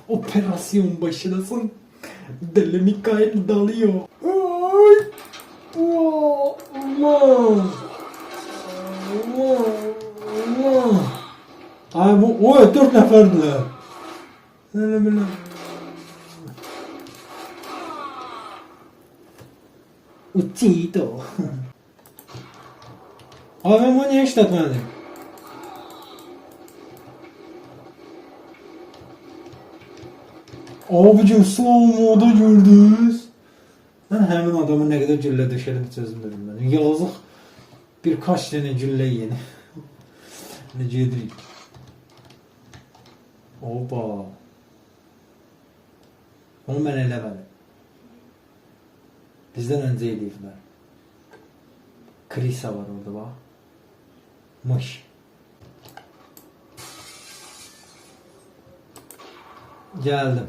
Operasyon başlasın. Deli Mikail dalıyor. Ay! Allah! Allah! Allah! Ay bu o 4 neferdiler. Öyle bile. Uçito. Abi ben bunu niye işletmedim? Abicim slow moda gördünüz. Ben hemen adamın ne kadar gülle düşerim sözümde bilmem. Yazık birkaç tane gülle yeni. Ne cedrik. Oba. Onu ben elemedim. Bizden önce eliydiler. Krisa var orada bak. Mış. Geldim.